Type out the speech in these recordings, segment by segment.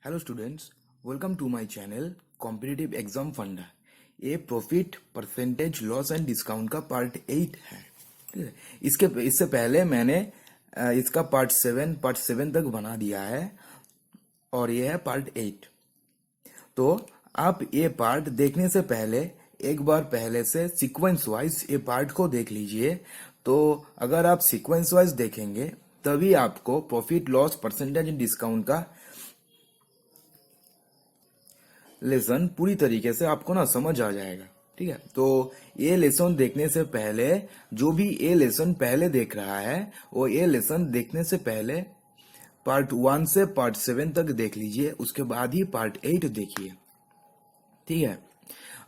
Hello students, welcome to my channel competitive exam funda. ये profit percentage loss and discount का part 8 है। ठीक है, इससे पहले मैंने इसका पार्ट 7 तक बना दिया है और ये है पार्ट 8। तो आप ये पार्ट देखने से पहले एक बार पहले से सीक्वेंस वाइज ये पार्ट को देख लीजिए। तो अगर आप सीक्वेंस वाइज देखेंगे तभी आपको प्रॉफिट लॉस परसेंटेज डिस्काउंट का लेसन पूरी तरीके से आपको ना समझ आ जाएगा। ठीक है, तो ये लेसन देखने से पहले जो भी ये लेसन पहले देख रहा है वो ये लेसन देखने से पहले पार्ट 1 से पार्ट 7 तक देख लीजिए, उसके बाद ही पार्ट 8 देखिए। ठीक है,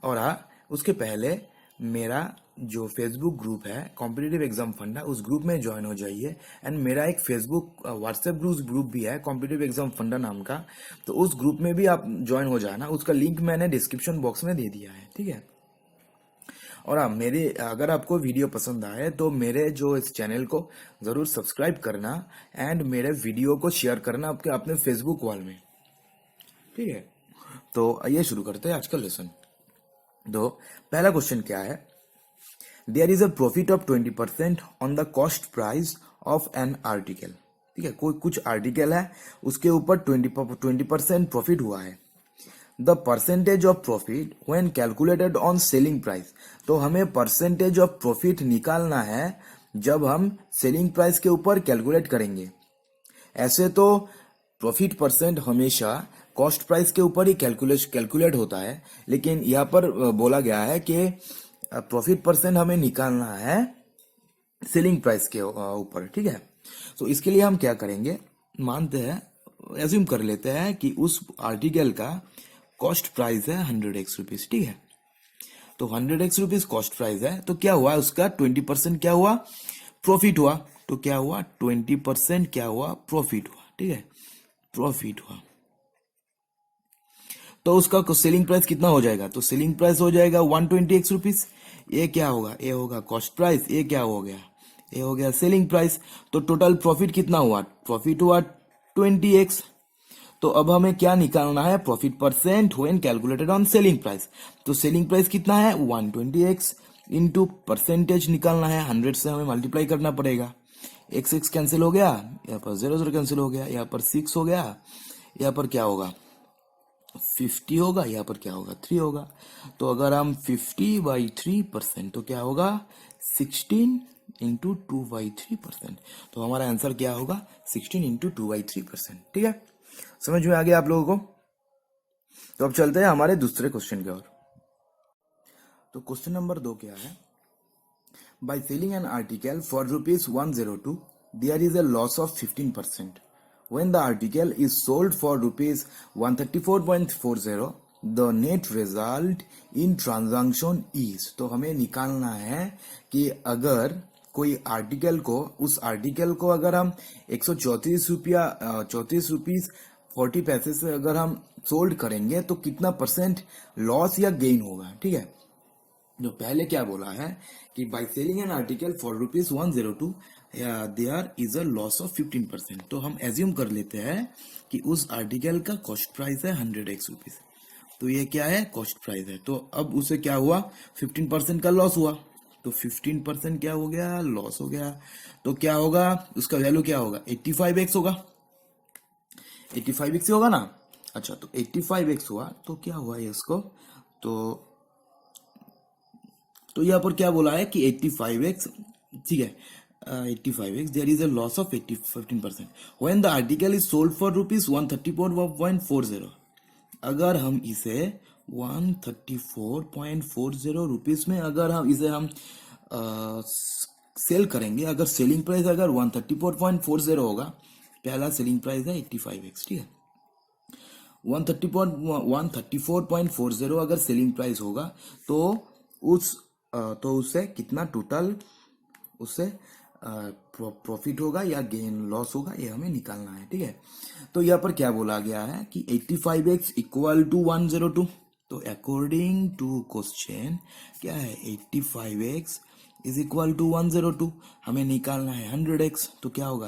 और उसके पहले मेरा जो फेसबुक ग्रुप है कॉम्पिटिटिव एग्जाम फंडा, उस ग्रुप में ज्वाइन हो जाइए। एंड मेरा एक फेसबुक व्हाट्सएप ग्रुप भी है कॉम्पिटिटिव एग्जाम फंडा नाम का, तो उस ग्रुप में भी आप ज्वाइन हो जाना। उसका लिंक मैंने डिस्क्रिप्शन बॉक्स में दे दिया है। ठीक है, और मेरे अगर आपको वीडियो पसंद आए तो मेरे जो इस चैनल को जरूर सब्सक्राइब करना एंड मेरे वीडियो को शेयर करना आपके अपने फेसबुक वॉल में। ठीक है, तो आइए शुरू करते हैं आज का लेसन। तो पहला क्वेश्चन क्या है, there is a profit of 20% on the cost price of an article. ठीक है, कोई कुछ आर्टिकल है उसके ऊपर 20% प्रॉफिट हुआ है। The percentage of profit when calculated on selling price. तो हमें परसेंटेज ऑफ प्रॉफिट निकालना है जब हम सेलिंग प्राइस के ऊपर कैलकुलेट करेंगे। ऐसे तो प्रॉफिट परसेंट हमेशा कॉस्ट प्राइस के ऊपर ही कैलकुलेट होता है, लेकिन यहाँ पर बोला गया है कि प्रॉफिट परसेंट हमें निकालना है सेलिंग प्राइस के ऊपर। ठीक है, तो इसके लिए हम क्या करेंगे, मानते हैं, एज्यूम कर लेते हैं कि उस आर्टिकल का कॉस्ट प्राइस है 100x रुपीज। ठीक है, तो 100x रुपीज कॉस्ट प्राइस है, तो क्या हुआ, उसका 20% क्या हुआ, प्रॉफिट हुआ। तो क्या हुआ, 20% क्या हुआ, प्रॉफिट हुआ। ठीक है, प्रॉफिट हुआ। तो उसका सेलिंग प्राइस कितना हो जाएगा, तो सेलिंग प्राइस हो जाएगा 120x रुपीज। ये क्या होगा, ये होगा कॉस्ट प्राइस, ये क्या हो गया, ये हो गया सेलिंग प्राइस। तो टोटल प्रॉफिट कितना हुआ, प्रॉफिट हुआ 20x। तो अब हमें क्या निकालना है, profit percent when calculated on selling price. तो सेलिंग प्राइस कितना है 120x इंटू परसेंटेज निकालना है, 100 से हमें मल्टीप्लाई करना पड़ेगा। x कैंसिल हो गया, यहाँ पर 0 कैंसिल हो गया, यहाँ पर 6 हो गया, यहाँ पर क्या होगा 50 होगा, यहाँ पर क्या होगा 3 होगा। तो अगर हम 50/3%, तो क्या होगा 16 इंटू 2/3%। तो हमारा आंसर क्या होगा 16 इंटू 2/3%। ठीक है, समझ में आ गया आप लोगों को। तो अब चलते हैं हमारे दूसरे क्वेश्चन की ओर। तो क्वेश्चन नंबर 2 क्या है, by selling an article for ₹102 there is a loss of 15%। When the article is sold for rupees 134.40, the net result in transaction is। तो हमें निकालना है कि अगर कोई आर्टिकल को, उस आर्टिकल को अगर हम 134 रुपीज 40 पैसे से अगर हम सोल्ड करेंगे तो कितना परसेंट लॉस या गेन होगा। ठीक है, जो पहले क्या बोला है कि by selling an article for ₹102 there is a loss of 15%। तो हम एज्यूम कर लेते हैं कि उस आर्टिकल का कॉस्ट प्राइस है 100x रुपीज। तो ये क्या है, कॉस्ट प्राइस है। तो अब उसे क्या हुआ, 15% का लॉस हुआ। तो 15% क्या हो गया, लॉस हो गया। तो क्या होगा, उसका वैल्यू क्या होगा, 85x होगा। 85x होगा ना। अच्छा, तो 85x हुआ तो क्या हुआ ये इसको, तो यहाँ पर क्या बोला है कि 85x। ठीक है, 85x there is a loss of 15%। When the article is sold for ₹134.40। अगर हम इसे 134.40 रुपीज में अगर हम इसे सेल करेंगे, अगर सेलिंग प्राइस अगर 134.40 होगा, पहला सेलिंग प्राइस है 85x। ठीक है, 134.40 अगर सेलिंग प्राइस होगा तो उससे कितना टोटल उससे प्रॉफिट होगा या गेन लॉस होगा, ये हमें निकालना है। ठीक है, तो यहाँ पर क्या बोला गया है कि 85x इक्वल टू 102। तो अकॉर्डिंग टू क्वेश्चन क्या है, 85x इज इक्वल टू 102। हमें निकालना है 100x। तो क्या होगा,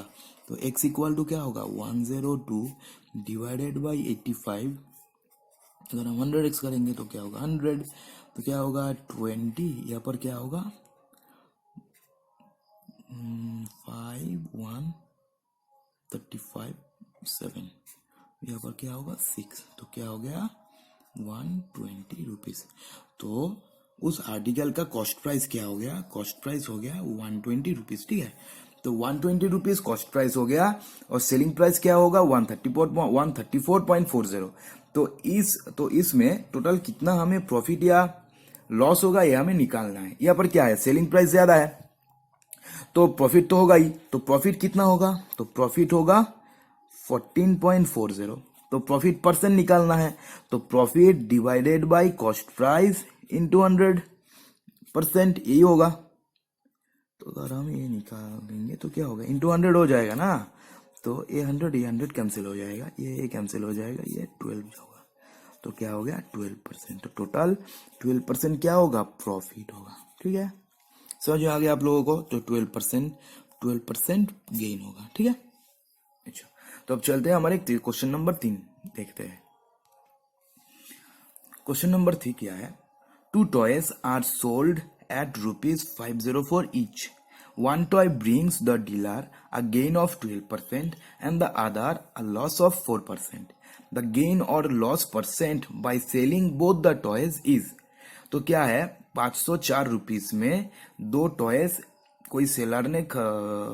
तो x इक्वल टू क्या होगा 102 डिवाइडेड बाई 85। अगर हम 100x करेंगे तो क्या होगा 100, तो क्या होगा 20, यहाँ पर क्या होगा 5, 1, 35, 7, यहाँ पर क्या होगा 6, तो क्या हो गया 120 रुपीज। तो उस आर्टिकल का कॉस्ट प्राइस क्या हो गया, कॉस्ट प्राइस हो गया 120 रुपीज, ठीक है। तो 120 रुपीज कॉस्ट प्राइस हो गया और सेलिंग प्राइस क्या होगा 134.40। तो इसमें टोटल कितना हमें प्रॉफिट या लॉस होगा ये हमें निकालना है। यहाँ पर क्या है सेलिंग प्राइस ज्यादा है तो प्रॉफिट तो होगा ही, तो प्रॉफिट कितना होगा, तो प्रॉफिट होगा 14.40। तो प्रॉफिट परसेंट निकालना है, तो profit divided by cost price into 100%, यही होगा। तो अगर हम ये निकालेंगे तो क्या होगा इंटू 100 हो जाएगा ना, तो ये 100 कैंसिल हो जाएगा, ये कैंसिल हो जाएगा, ये 12 होगा, तो क्या हो गया 12%। तो टोटल 12% क्या होगा प्रॉफिट होगा, ठीक है। समझ में आ गया आप लोगों को, तो 12% गेन होगा, ठीक है। अच्छा, तो अब चलते हैं हमारे क्वेश्चन नंबर 3 देखते हैं। क्वेश्चन नंबर 3 क्या है, 2 toys are sold at ₹504 each. One toy brings the dealer a gain of 12% and the other a loss of 4%. The gain or loss percent by selling both the toys is, तो क्या है 504 rupees में 2 toys कोई seller ने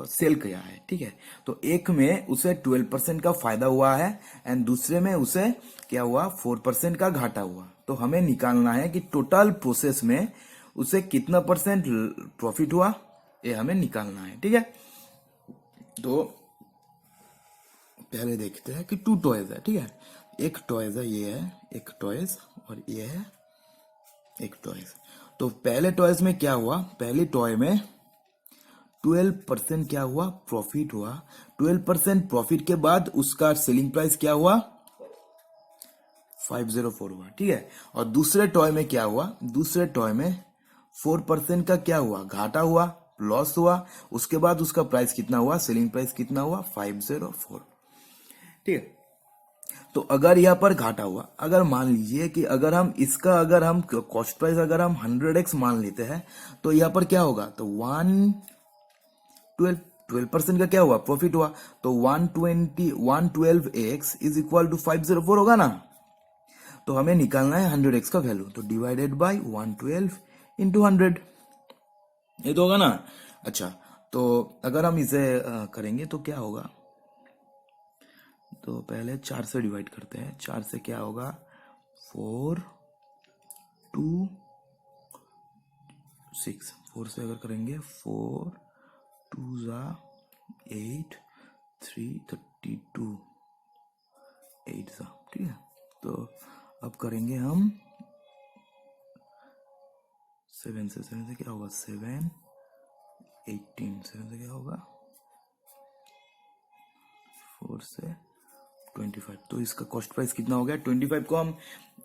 cell किया है, ठीक है। तो एक में उसे 12% का फायदा हुआ है एंड दूसरे में उसे क्या हुआ 4% का घाटा हुआ। तो हमें निकालना है कि टोटल प्रोसेस में उसे कितना परसेंट प्रॉफिट हुआ, ये हमें निकालना है, ठीक है। तो पहले देखते हैं कि 2 टॉयज है, ठीक है। एक टॉयज है, ये है एक टॉयज और ये है एक टॉयज। तो पहले टॉयज में क्या हुआ, पहले टॉय में 12% क्या हुआ प्रॉफिट हुआ। 12% प्रॉफिट के बाद उसका सेलिंग प्राइस क्या हुआ 504 हुआ, ठीक है। और दूसरे टॉय में क्या हुआ, दूसरे टॉय में 4% का क्या हुआ घाटा हुआ, लॉस हुआ। उसके बाद उसका प्राइस कितना हुआ, सेलिंग प्राइस कितना हुआ 504, ठीक है। तो अगर यहाँ पर घाटा हुआ, अगर मान लीजिए कि अगर हम इसका अगर हम कॉस्ट प्राइस अगर हम 100x मान लेते हैं तो यहाँ पर क्या होगा, तो 12% का क्या हुआ प्रॉफिट हुआ, तो 112x इज इक्वल टू 504 होगा ना। तो हमें निकालना है 100x का वैल्यू, तो डिवाइडेड बाय 112 इंटू 100, ये तो होगा ना। अच्छा, तो अगर हम इसे करेंगे तो क्या होगा, तो पहले 4 से डिवाइड करते हैं। 4 से क्या होगा 4 2 6, 4 से अगर करेंगे 4 2 8 3 32 8 ठीक है। तो अब करेंगे हम 7 से, 7 से क्या होगा 7 18, 7 से क्या होगा 4 से 25। तो इसका कॉस्ट प्राइस कितना हो गया, 25 को हम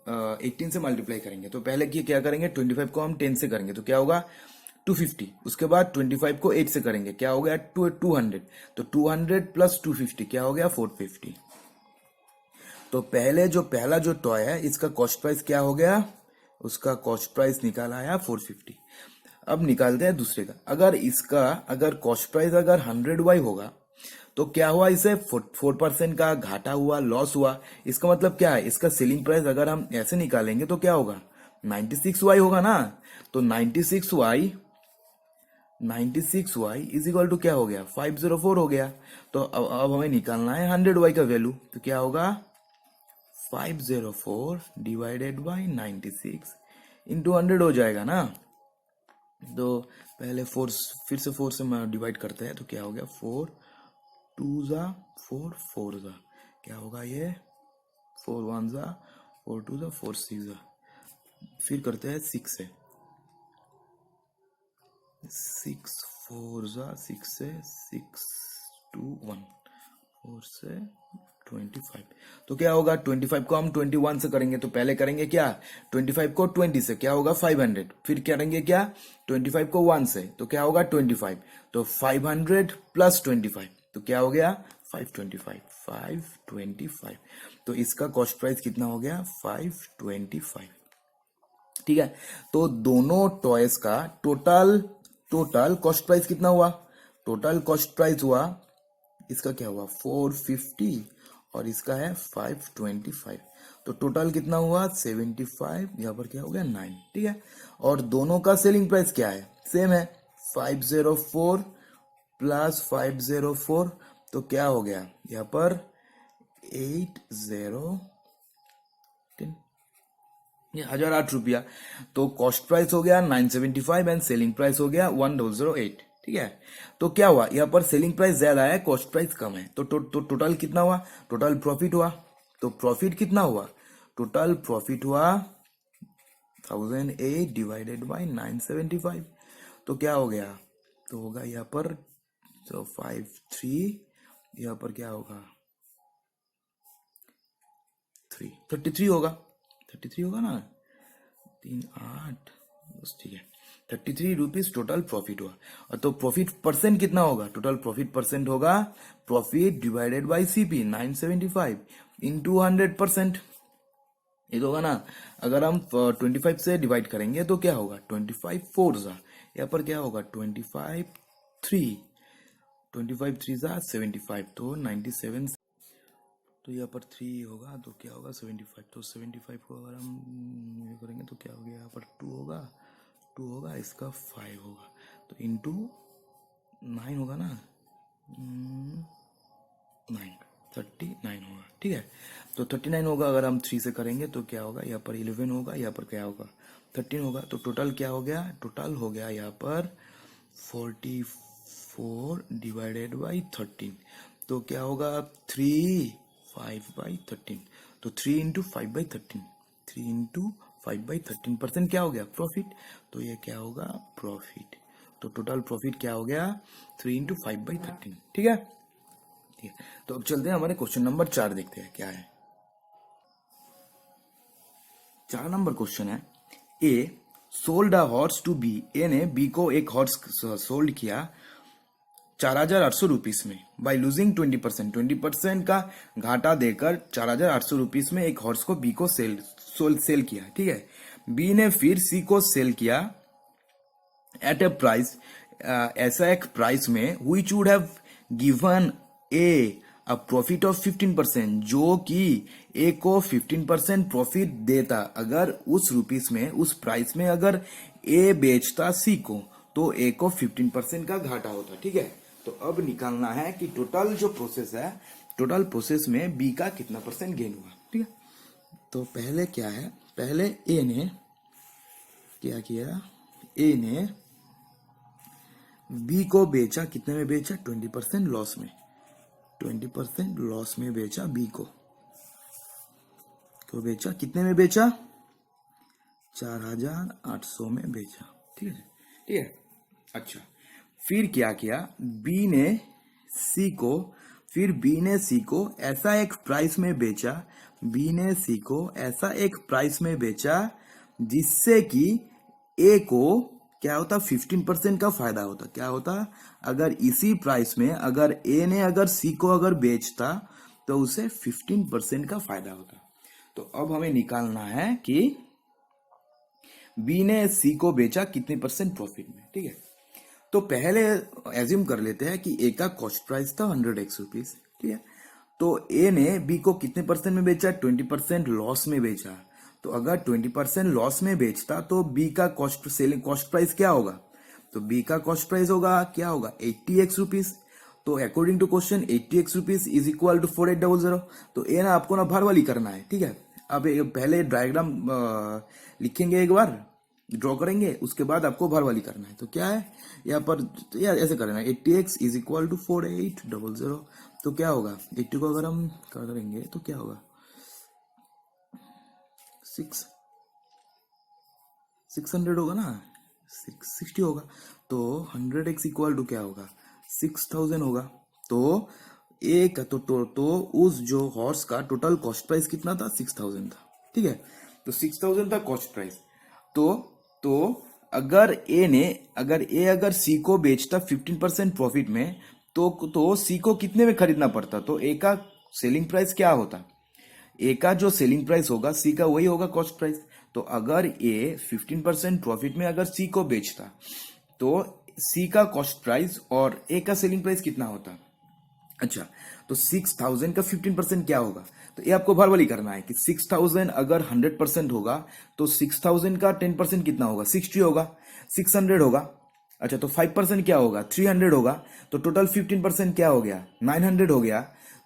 18 से मल्टीप्लाई करेंगे। तो पहले की क्या करेंगे 25 को हम 10 से करेंगे तो क्या होगा 250। उसके बाद 25 को 8 से करेंगे क्या हो गया 200। तो 200 प्लस 250 क्या हो गया 450। तो पहला जो टॉय है इसका कॉस्ट प्राइस क्या हो गया, उसका कॉस्ट प्राइस निकाला है 450। अब निकालते हैं दूसरे का। अगर कॉस्ट प्राइस अगर 100y होगा तो क्या हुआ, इसे 4% का घाटा हुआ, लॉस हुआ। इसका मतलब क्या है, इसका सेलिंग प्राइस अगर हम ऐसे निकालेंगे तो क्या होगा 96y होगा ना। तो 96y इज इक्वल टू क्या हो गया 504 हो गया। तो अब हमें निकालना है 100y का वैल्यू। तो क्या होगा 504 डिवाइडेड बाई 96 इंटू 100 हो जाएगा ना। तो पहले फिर से 4 से डिवाइड करते हैं तो क्या हो गया 4 2 4 4 क्या होगा ये 4 1 4 2 4 6 फिर करते हैं 6 से 6 4 6 से 6 2 1 4 से 25। तो क्या होगा 25 को हम 21 से करेंगे तो पहले करेंगे क्या 25 को 20 से क्या होगा 500। फिर करेंगे क्या 25 को 1 से तो क्या होगा 25। तो 500 प्लस 25 तो क्या हो गया 525 तो इसका कॉस्ट प्राइस कितना हो गया 525। ठीक है, तो दोनों टॉयज का टोटल टोटल कॉस्ट प्राइस कितना हुआ, टोटल कॉस्ट प्राइस हुआ इसका क्या हुआ 450 और इसका है 525, तो टोटल कितना हुआ 75, यहाँ पर क्या हो गया 9। ठीक है, और दोनों का सेलिंग प्राइस क्या है, सेम है 504 प्लस 504, तो क्या हो गया यहाँ पर 8010, ये 1008 रुपया। तो कॉस्ट प्राइस हो गया 975 एंड सेलिंग प्राइस हो गया 1008। ठीक है, तो क्या हुआ यहाँ पर सेलिंग प्राइस ज्यादा है कॉस्ट प्राइस कम है, तो टोटल कितना हुआ, टोटल प्रॉफिट हुआ, तो प्रॉफिट कितना हुआ, टोटल प्रॉफिट हुआ 1008 डिवाइडेड बाई 975, तो क्या हो गया, तो होगा यहाँ पर तो 53, यहाँ पर क्या होगा 33 होगा, 33 होगा ना, 38 बस, ठीक है 33 रुपीज टोटल प्रॉफिट हुआ। और तो प्रॉफिट परसेंट कितना होगा, टोटल प्रॉफिट परसेंट होगा profit divided by CP 975 into 100%, ये तो होगा ना। अगर हम 25 से डिवाइड करेंगे तो क्या होगा 25 4 जा, यहाँ पर क्या होगा 25 3 जा 75, तो 97, तो यहाँ पर 3 होगा तो क्या होगा 75, तो 75 को अगर हम ये करेंगे तो क्या हो गया, यहाँ पर 2 होगा इसका 5 होगा, तो इंटू 9 होगा ना, 39 होगा। ठीक है, तो 39 होगा, अगर हम 3 से करेंगे तो क्या होगा, यहाँ पर 11 होगा, यहाँ पर क्या होगा 13 होगा, तो टोटल क्या हो गया, टोटल हो गया यहाँ पर 44 डिवाइडेड बाई 13, तो क्या होगा 5/13, तो 3 इंटू 5/13, 3 इंटू 5/13% क्या हो गया प्रॉफिट, तो ये क्या होगा प्रॉफिट, तो टोटल प्रॉफिट क्या हो गया 3 इंटू 5/13। ठीक है, ठीक है, तो अब चलते हैं हमारे क्वेश्चन नंबर 4 देखते हैं क्या है। 4 नंबर क्वेश्चन है, A sold a horse to B, A ने बी को एक हॉर्स सोल्ड किया 4800 रुपीज में, बाय लूजिंग 20% का घाटा देकर 4800 रुपीज में एक हॉर्स को बी को सेल किया। ठीक है, बी ने फिर सी को सेल किया एट ए प्राइस, ऐसा एक प्राइस में which would have given A a profit of 15%, जो कि ए को 15% प्रॉफिट देता अगर उस रुपीस में, उस प्राइस में अगर ए बेचता सी को, तो ए को 15% का घाटा होता। ठीक है, तो अब निकालना है कि टोटल जो प्रोसेस है, टोटल प्रोसेस में बी का कितना परसेंट गेन हुआ। ठीक है, तो पहले क्या है, पहले ए ने क्या किया, ए ने बी को बेचा, कितने में बेचा 20% लॉस में, 20% लॉस में बेचा बी को बेचा, कितने में बेचा 4800 में बेचा। ठीक है, ठीक है, अच्छा फिर क्या किया, बी ने सी को, फिर बी ने सी को ऐसा एक प्राइस में बेचा, बी ने सी को ऐसा एक प्राइस में बेचा जिससे कि ए को क्या होता 15% का फायदा होता। क्या होता, अगर इसी प्राइस में अगर ए ने अगर सी को अगर बेचता तो उसे 15% का फायदा होता। तो अब हमें निकालना है कि बी ने सी को बेचा कितने परसेंट प्रॉफिट में। ठीक है, तो पहले एज्यूम कर लेते हैं कि ए का कॉस्ट प्राइस था 100 रुपीज। ठीक है, तो ए ने बी को कितने परसेंट में बेचा 20% लॉस में बेचा, तो अगर 20% लॉस में बेचता तो बी का सेलिंग कॉस्ट प्राइस क्या होगा, तो बी का कॉस्ट प्राइस होगा क्या होगा 80x रुपीज। तो according to question 80x rupees is equal to 4800, तो ए ना आपको ना भारवाली करना है। ठीक है, अब पहले डायग्राम लिखेंगे, एक बार ड्रॉ करेंगे, उसके बाद आपको भारवाली करना है। तो क्या है यहाँ पर, तो यार ऐसे करना है 80x इज इक्वल टू 4800, तो क्या होगा 80 को अगर हम करेंगे तो क्या होगा 600 होगा ना, 660 होगा, तो 100x इक्वल टू क्या होगा 6000 होगा। तो एक तो उस जो हॉर्स का टोटल कॉस्ट प्राइस कितना था 6000 था। ठीक है, तो 6000 था कॉस्ट प्राइस। तो अगर ए अगर सी को बेचता 15% प्रॉफिट में, तो सी को कितने में खरीदना पड़ता, तो ए का सेलिंग प्राइस क्या होता, ए का जो सेलिंग प्राइस होगा सी का वही होगा कॉस्ट प्राइस। तो अगर ए 15% प्रॉफिट में अगर सी को बेचता तो सी का कॉस्ट प्राइस और ए का सेलिंग प्राइस कितना होता। अच्छा, तो 6,000 का 15% क्या होगा, तो ये आपको वर्बली करना है कि 6,000 अगर 100% होगा तो 6,000 का 10% कितना होगा, 60 होगा, 600 होगा। अच्छा, तो 5% क्या होगा, 300 होगा। तो टोटल 15% क्या हो गया, 900 हो गया।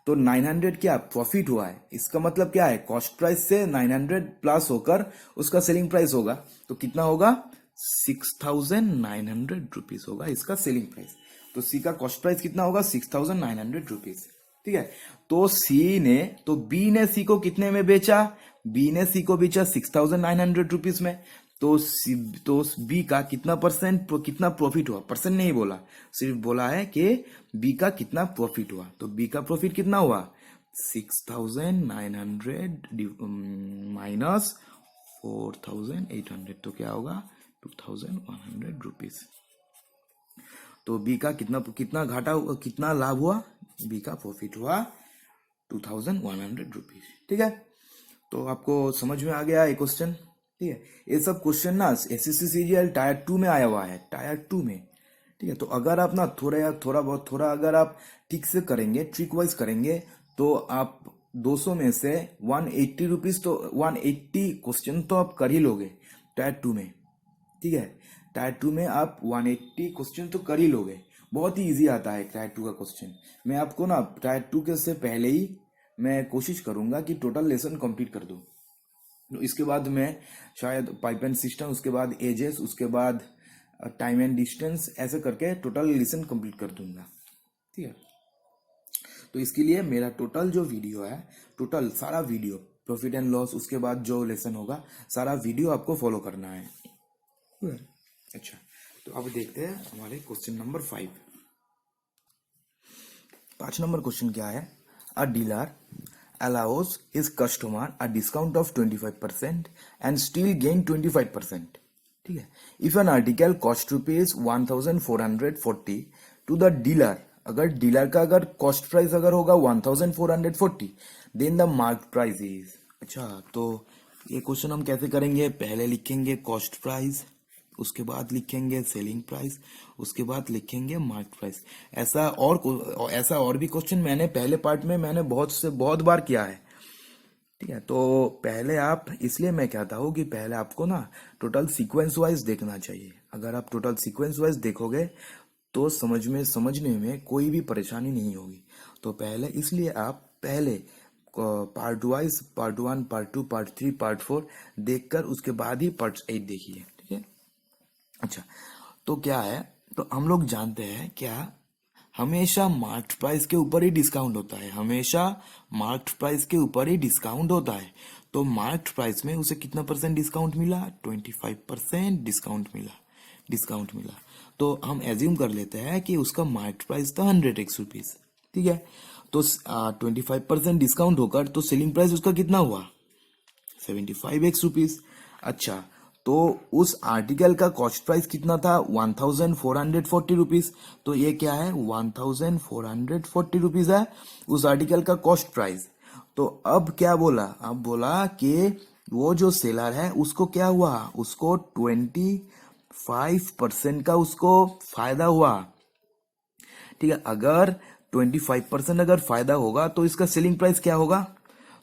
तो 900 क्या प्रॉफिट हुआ है, इसका मतलब क्या है, कॉस्ट प्राइस से 900 प्लस होकर उसका सेलिंग प्राइस होगा। तो कितना होगा, 6,900 रुपीज होगा इसका सेलिंग प्राइस। तो सी का कॉस्ट प्राइस कितना होगा, 6,900 रुपीज। ठीक है, तो बी ने सी को कितने में बेचा, बी ने सी को बेचा 6,900 रुपीज में। तो बी का कितना परसेंट, कितना प्रॉफिट हुआ, परसेंट नहीं बोला, सिर्फ बोला है कि बी का कितना प्रॉफिट हुआ। तो बी का प्रॉफिट कितना हुआ, 6,900 माइनस 4,800, तो क्या होगा 2,100 रुपीज। तो बी का कितना कितना घाटा, कितना लाभ हुआ, बी का प्रॉफिट हुआ 2,100 रुपीज। ठीक है, तो आपको समझ में आ गया ये क्वेश्चन। ठीक है, ये सब क्वेश्चन ना एसएससी सीजीएल टायर 2 में आया हुआ है, टायर 2 में। ठीक है, तो अगर आप ना थोड़ा अगर आप ठीक से करेंगे, ट्रिक वाइज करेंगे, तो आप 200 में से 180 रुपीज, तो 180 क्वेश्चन तो आप कर ही लोगे टायर 2 में। ठीक है, टायर 2 में आप 180 क्वेश्चन तो कर ही लोगे, बहुत ही इजी आता है टायर 2 का क्वेश्चन। मैं आपको ना टायर 2 के से पहले ही मैं कोशिश करूंगा कि टोटल लेसन कंप्लीट कर दूं। तो इसके बाद मैं शायद पाइप एंड सिस्टम, उसके बाद एजेस, उसके बाद टाइम एंड डिस्टेंस, ऐसे करके टोटल लेसन कंप्लीट कर दूंगा। ठीक है, तो इसके लिए मेरा टोटल जो वीडियो है, टोटल सारा वीडियो प्रॉफिट एंड लॉस, उसके बाद जो लेसन होगा सारा वीडियो आपको फॉलो करना है। अच्छा, तो अब देखते हैं हमारे क्वेश्चन नंबर 5। 5 नंबर क्वेश्चन क्या है, अ dealer allows his customer a discount of 25% and still gain 25%. ठीक है, if an article cost rupees 1,440 to the dealer, अगर डीलर का अगर कॉस्ट प्राइस अगर होगा 1,440, then the mark price is. अच्छा, तो ये क्वेश्चन हम कैसे करेंगे, पहले लिखेंगे कॉस्ट प्राइस, उसके बाद लिखेंगे सेलिंग प्राइस, उसके बाद लिखेंगे मार्क प्राइस। ऐसा और भी क्वेश्चन मैंने पहले पार्ट में मैंने बहुत बार किया है। ठीक है, तो पहले आप, इसलिए मैं कहता हूँ कि पहले आपको ना टोटल सीक्वेंस वाइज देखना चाहिए। अगर आप टोटल सीक्वेंस वाइज देखोगे तो समझने में कोई भी परेशानी नहीं होगी। तो पहले इसलिए आप पहले part wise, part 1, part 2, part 3, part 4 देखकर उसके बाद ही पार्ट 8 देखिए। ठीक है, अच्छा, तो क्या है, तो हम लोग जानते हैं क्या, हमेशा मार्क्ड प्राइस के ऊपर ही डिस्काउंट होता है, हमेशा मार्क्ड प्राइस के ऊपर ही डिस्काउंट होता है। तो मार्क्ड प्राइस में उसे कितना परसेंट डिस्काउंट मिला, 25% डिस्काउंट मिला। तो हम एज्यूम कर लेते हैं कि उसका मार्क्ड प्राइस था 100 रुपीज। ठीक है, तो 25% डिस्काउंट होकर तो सेलिंग प्राइस उसका कितना हुआ, 75 रुपीज। अच्छा, तो उस आर्टिकल का कॉस्ट प्राइस कितना था, 1,440 रुपीज। तो ये क्या है, 1,440 रुपीज है उस आर्टिकल का कॉस्ट प्राइस। तो अब क्या बोला, अब बोला कि वो जो सेलर है उसको क्या हुआ, उसको 25% का उसको फायदा हुआ। ठीक है, अगर 25% अगर फायदा होगा तो इसका सेलिंग प्राइस क्या होगा,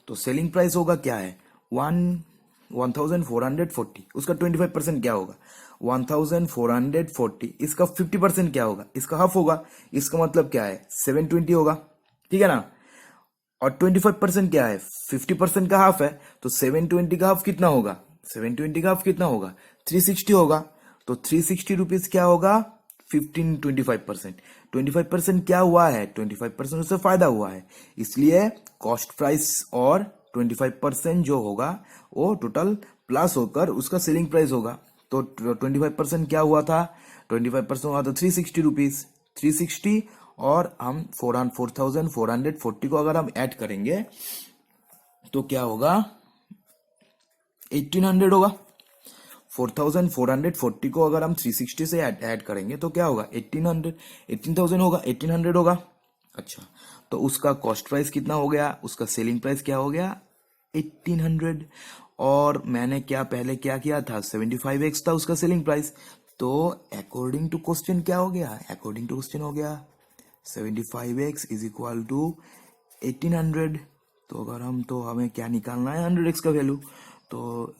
तो सेलिंग प्राइस होगा क्या है, 1,440, उसका 25% क्या होगा, 1,440, इसका 50% क्या होगा, इसका हाफ होगा, इसका मतलब क्या है 720 होगा। ठीक है ना, और 25% क्या है, 50% का हाफ है, तो 720 का हाफ कितना होगा, 720 का हाफ कितना होगा, 360 होगा। तो 360 रुपीज क्या होगा, 25%, 25% क्या हुआ है, 25% उससे फायदा हुआ है, इसलिए कॉस्ट प्राइस और 25% जो होगा वो टोटल प्लस होकर उसका सेलिंग प्राइस होगा। तो 25% क्या हुआ था, 25% हुआ था 360 रुपीज, 360, और हम 4,440 को अगर हम ऐड करेंगे तो क्या होगा, 1,800 होगा। 4440 को अगर हम 360 से ऐड करेंगे तो क्या होगा, 18,000 होगा, 1800 होगा। अच्छा, तो उसका कॉस्ट प्राइस कितना हो गया, उसका सेलिंग प्राइस क्या हो गया, 1800। और मैंने पहले क्या किया था, 75x था उसका सेलिंग प्राइस। तो अकॉर्डिंग टू क्वेश्चन क्या हो गया, अकॉर्डिंग टू क्वेश्चन हो गया 75x इज इक्वल टू 1800। तो अगर हमें क्या निकालना है, 100x का वैल्यू। तो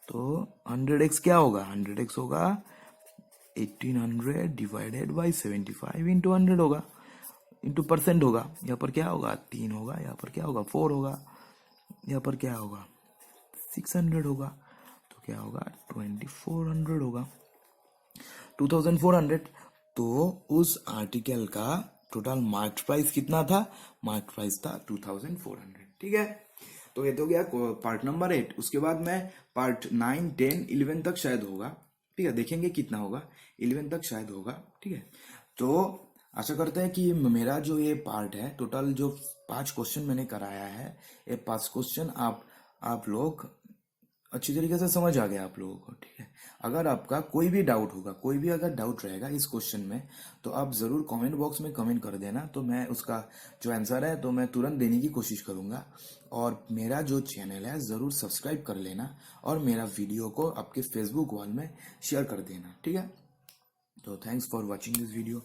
तो 100x क्या होगा, 100x होगा 1800 डिवाइडेड बाई 75 इंटू 100 होगा, इंटू परसेंट होगा। यहाँ पर क्या होगा, 3 होगा, यहाँ पर क्या होगा, 4 होगा, यहाँ पर क्या होगा, 600 होगा। तो क्या होगा, 2400 होगा, 2400। तो उस आर्टिकल का टोटल मार्केट प्राइस कितना था, मार्केट प्राइस था 2400। ठीक है, तो ये तो गया पार्ट नंबर 8। उसके बाद मैं पार्ट 9, 10, 11 तक शायद होगा। ठीक है, देखेंगे कितना होगा, 11 तक शायद होगा। ठीक है, तो आशा करते हैं कि मेरा जो ये पार्ट है, टोटल जो 5 क्वेश्चन मैंने कराया है, ये 5 क्वेश्चन आप लोग अच्छी तरीके से समझ आ गया आप लोगों को। ठीक है, अगर आपका कोई भी डाउट होगा, कोई भी अगर डाउट रहेगा इस क्वेश्चन में, तो आप जरूर कमेंट बॉक्स में कमेंट कर देना, तो मैं उसका जो आंसर है तो मैं तुरंत देने की कोशिश करूंगा। और मेरा जो चैनल है जरूर सब्सक्राइब कर लेना, और मेरा वीडियो को आपके फेसबुक वॉल में शेयर कर देना। ठीक है, तो thanks for watching this video.